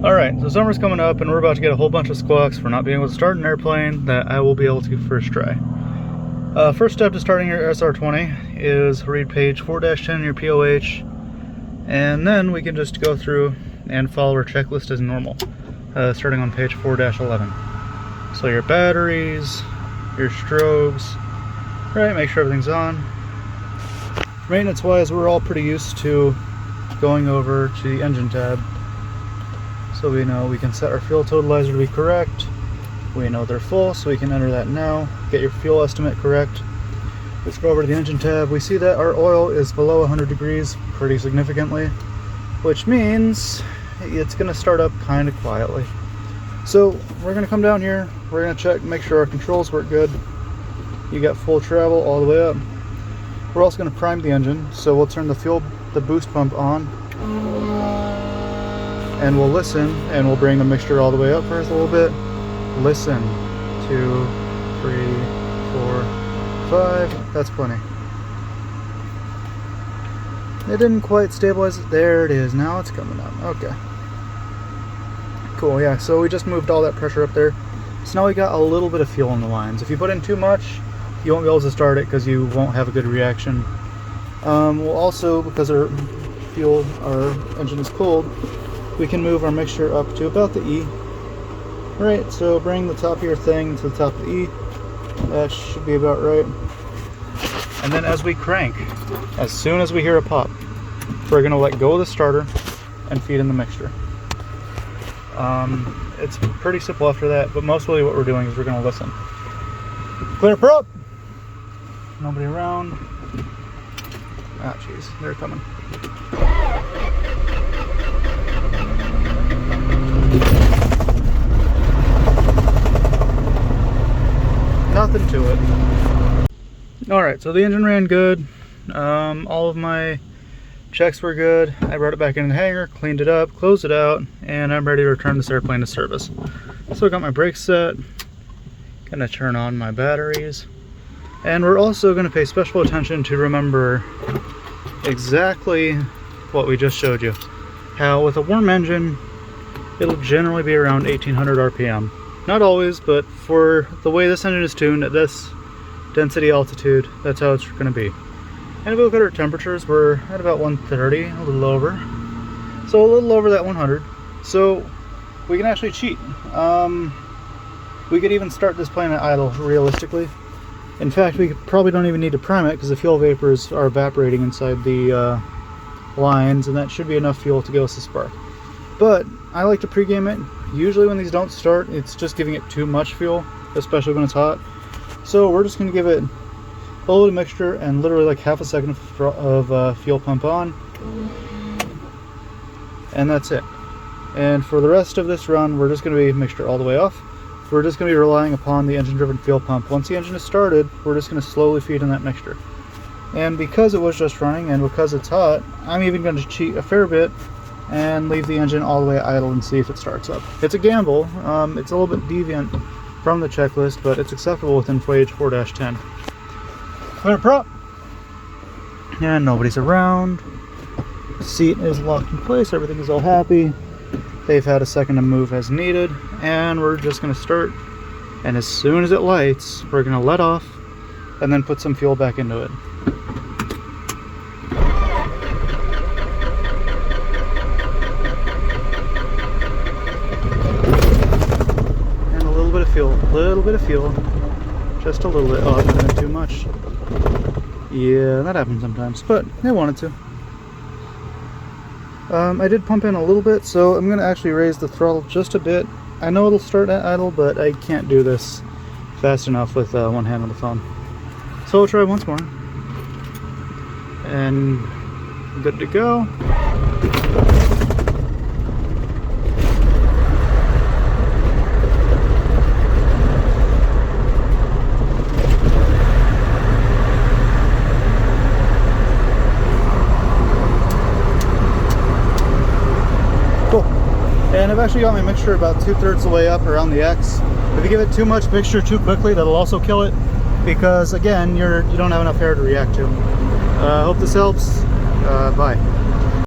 Alright, so summer's coming up and we're about to get a whole bunch of squawks for not being able to start an airplane that I will be able to first try. First step to starting your sr20 is read page 4-10 in your POH, and then we can just go through and follow our checklist as normal, starting on page 4-11. So your batteries, your strobes, right, make sure everything's on. Maintenance wise, we're all pretty used to going over to the engine tab. So we know we can set our fuel totalizer to be correct. We know they're full, so we can enter that now. Get your fuel estimate correct. Let's go over to the engine tab. We see that our oil is below 100 degrees pretty significantly, which means it's going to start up kind of quietly. So we're going to come down here. We're going to check, make sure our controls work good. You got full travel all the way up. We're also going to prime the engine, so we'll turn the boost pump on. And we'll listen, and we'll bring the mixture all the way up first a little bit. Listen. 2, 3, 4, 5. That's plenty. It didn't quite stabilize it. There it is. Now it's coming up. Okay. Cool, yeah. So we just moved all that pressure up there. So now we got a little bit of fuel in the lines. If you put in too much, you won't be able to start it because you won't have a good reaction. We'll also, because our engine is cold, we can move our mixture up to about the E. Right, so bring the top of your thing to the top of the E. That should be about right. And then as we crank, as soon as we hear a pop, we're going to let go of the starter and feed in the mixture. It's pretty simple after that, but mostly what we're doing is we're going to listen. Clear prop! Nobody around. Ah, jeez, they're coming. Nothing to it. Alright, so the engine ran good. All of my checks were good. I brought it back in the hangar, cleaned it up, closed it out, and I'm ready to return this airplane to service. So I got my brakes set, gonna turn on my batteries, and we're also gonna pay special attention to remember exactly what we just showed you. How with a warm engine, it'll generally be around 1800 RPM. Not always, but for the way this engine is tuned at this density altitude, that's how it's going to be. And if we look at our temperatures, we're at about 130, a little over. So a little over that 100. So we can actually cheat. We could even start this plane at idle, realistically. In fact, we probably don't even need to prime it because the fuel vapors are evaporating inside the lines, and that should be enough fuel to give us a spark. But I like to pregame it. Usually when these don't start, it's just giving it too much fuel, especially when it's hot. So we're just going to give it a little bit of mixture and literally like half a second of fuel pump on. And that's it. And for the rest of this run, we're just going to be mixture all the way off. We're just going to be relying upon the engine-driven fuel pump. Once the engine is started, we're just going to slowly feed in that mixture. And because it was just running and because it's hot, I'm even going to cheat a fair bit and leave the engine all the way idle and see if it starts up. It's a gamble. It's a little bit deviant from the checklist, but it's acceptable within page 4-10. Clear prop. And nobody's around. Seat is locked in place. Everything is all happy. They've had a second to move as needed, and we're just going to start. And as soon as it lights, we're going to let off and then put some fuel back into it. Little bit of fuel, just a little bit. Oh, I've done too much. Yeah, that happens sometimes, but I wanted to. I did pump in a little bit, so I'm going to actually raise the throttle just a bit. I know it'll start at idle, but I can't do this fast enough with one hand on the phone. So we'll try once more. And good to go. And I've actually got my mixture about 2/3 the way up around the X. If you give it too much mixture too quickly, that'll also kill it because again, you don't have enough air to react to. Hope this helps. Bye.